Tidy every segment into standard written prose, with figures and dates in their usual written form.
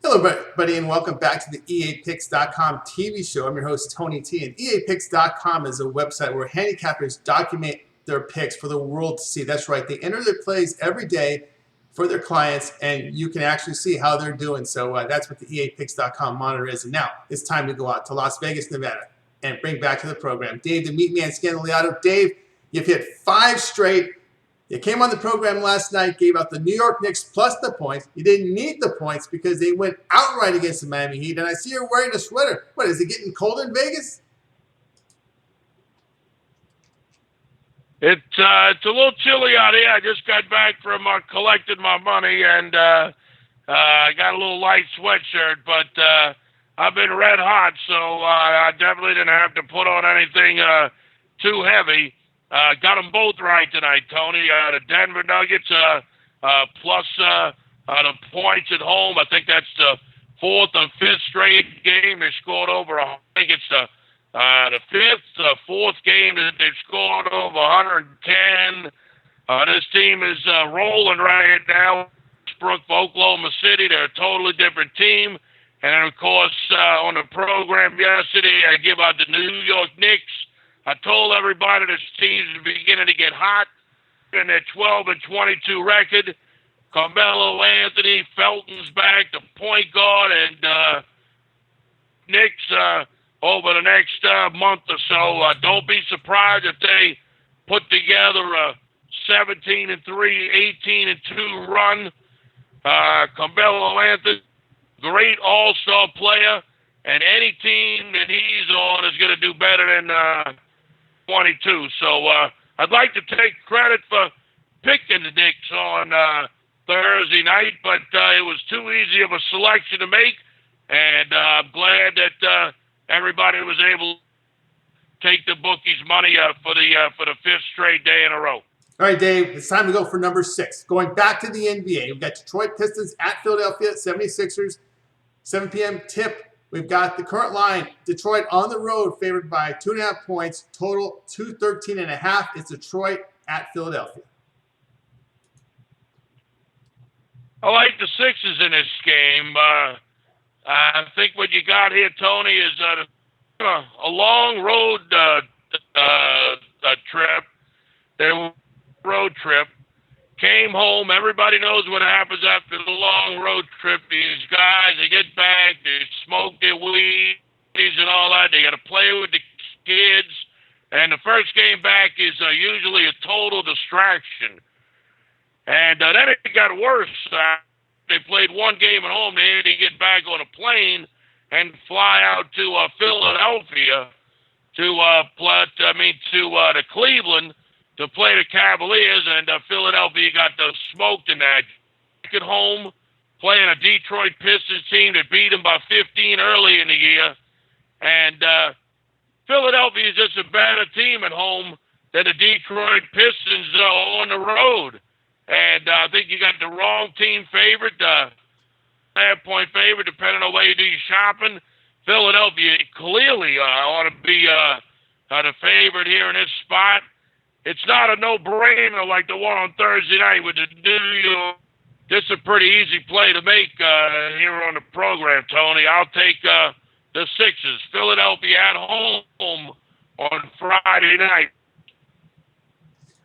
Hello, everybody, and welcome back to the EAPicks.com TV show. I'm your host, Tony T. And EAPicks.com is a website where handicappers document their picks for the world to see. That's right. They enter their plays every day for their clients, and you can actually see how they're doing. So that's what the EAPicks.com monitor is. And now it's time to go out to Las Vegas, Nevada, and bring back to the program Dave, the Meatman Scandaliato. Dave, you've hit 5 straight. You came on the program last night, gave out the New York Knicks plus the points. You didn't need the points because they went outright against the Miami Heat. And I see you're wearing a sweater. What, is it getting cold in Vegas? It's a little chilly out here. I just got back from collecting my money, and I got a little light sweatshirt, but I've been red hot, so I definitely didn't have to put on anything too heavy. Got them both right tonight, Tony. The Denver Nuggets plus the points at home. I think that's the 4th or 5th straight game they scored over. I think it's the 4th game that they've scored over 110. This team is rolling right now. Westbrook, Oklahoma City, they're a totally different team. And then, of course, on the program yesterday, I give out the New York Knicks. I told everybody this team's beginning to get hot in their 12-22 record. Carmelo Anthony, Felton's back, the point guard, and Knicks over the next month or so. Don't be surprised if they put together a 17-3, 18-2 run. Carmelo Anthony, great all-star player, and any team that he's on is going to do better than 22. So I'd like to take credit for picking the Knicks on Thursday night, but it was too easy of a selection to make, and I'm glad that everybody was able to take the bookies' money for the 5th straight day in a row. All right, Dave, it's time to go for number 6. Going back to the NBA, we've got Detroit Pistons at Philadelphia 76ers, 7 p.m. tip. We've got the current line, Detroit on the road, favored by 2.5 points, total 213.5. It's Detroit at Philadelphia. I like the Sixers in this game. I think what you got here, Tony, is a long road trip. Their road trip. Came home. Everybody knows what happens after the long road trip. These guys, they get back, they smoke their weeds and all that. They got to play with the kids. And the first game back is usually a total distraction. And then it got worse. They played one game at home. They had to get back on a plane and fly out to Philadelphia to Cleveland to play the Cavaliers, and Philadelphia got smoked in that. At home, playing a Detroit Pistons team that beat them by 15 early in the year. And Philadelphia is just a better team at home than the Detroit Pistons on the road. And I think you got the wrong team favorite, half-point favorite, depending on where you do your shopping. Philadelphia clearly ought to be the favorite here in this spot. It's not a no-brainer like the one on Thursday night with the New York. This is a pretty easy play to make here on the program, Tony. I'll take the Sixers. Philadelphia at home on Friday night.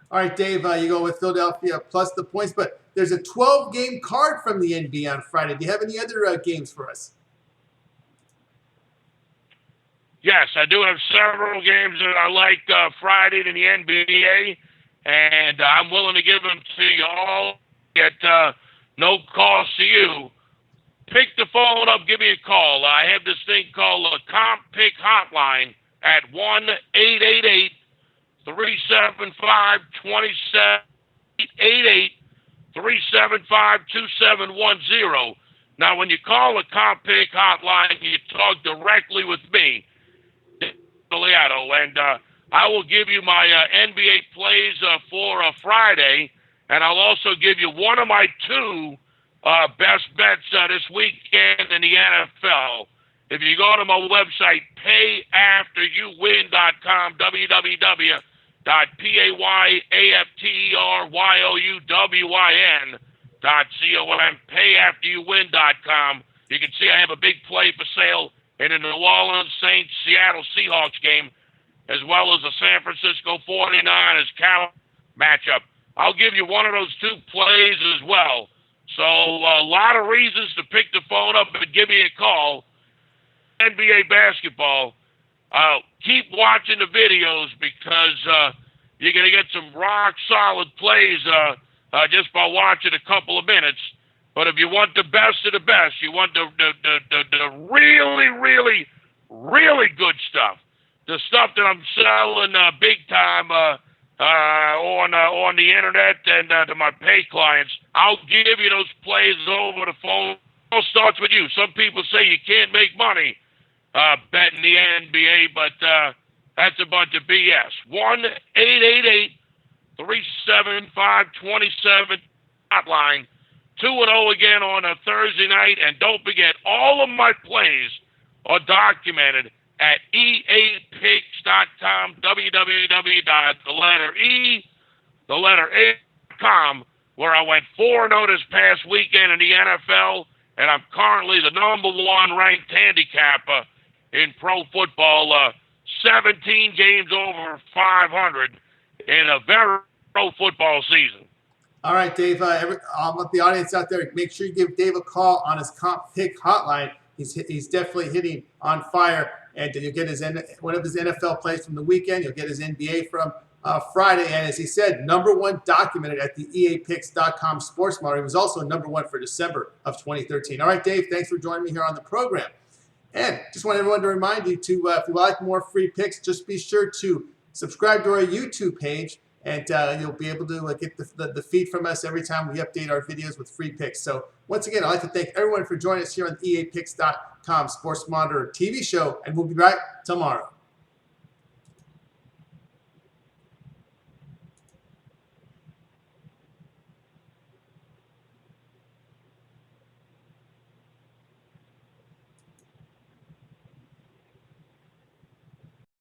All right, Dave, you go with Philadelphia plus the points, but there's a 12-game card from the NBA on Friday. Do you have any other games for us? Yes, I do have several games that I like Friday in the NBA, and I'm willing to give them to you all at no cost to you. Pick the phone up, give me a call. I have this thing called a Comp Pick Hotline at 1-888-375-2788, 375-2710. Now, when you call the Comp Pick Hotline, you talk directly with me, and I will give you my NBA plays for Friday, and I'll also give you one of my 2 best bets this weekend in the NFL. If you go to my website, payafteryouwin.com, www.payafteryouwin.com, payafteryouwin.com, You can see I have a big play for sale in the New Orleans Saints-Seattle Seahawks game, as well as the San Francisco 49ers Cal matchup. I'll give you one of those two plays as well. So a lot of reasons to pick the phone up and give me a call. NBA basketball. Keep watching the videos because you're going to get some rock-solid plays just by watching a couple of minutes. But if you want the best of the best, you want the really, really, really good stuff, the stuff that I'm selling big time on the internet and to my pay clients, I'll give you those plays over the phone. It all starts with you. Some people say you can't make money betting the NBA, but that's a bunch of BS. 1-888-375-27 hotline. 2-0 again on a Thursday night. And don't forget, all of my plays are documented at eapicks.com, www.com, where I went 4-0 this past weekend in the NFL, and I'm currently the #1 ranked handicapper in pro football, 17 games over 500 in a very pro football season. All right, Dave. I want the audience out there, make sure you give Dave a call on his comp pick hotline. He's definitely hitting on fire, and you'll get one of his NFL plays from the weekend. You'll get his NBA from Friday, and as he said, #1 documented at the eapicks.com sports model. He was also #1 for December of 2013. All right, Dave. Thanks for joining me here on the program. And just want everyone to remind you to, if you like more free picks, just be sure to subscribe to our YouTube page. And you'll be able to get the feed from us every time we update our videos with free picks. So once again, I'd like to thank everyone for joining us here on the eapicks.com Sports Monitor TV show, and we'll be back tomorrow.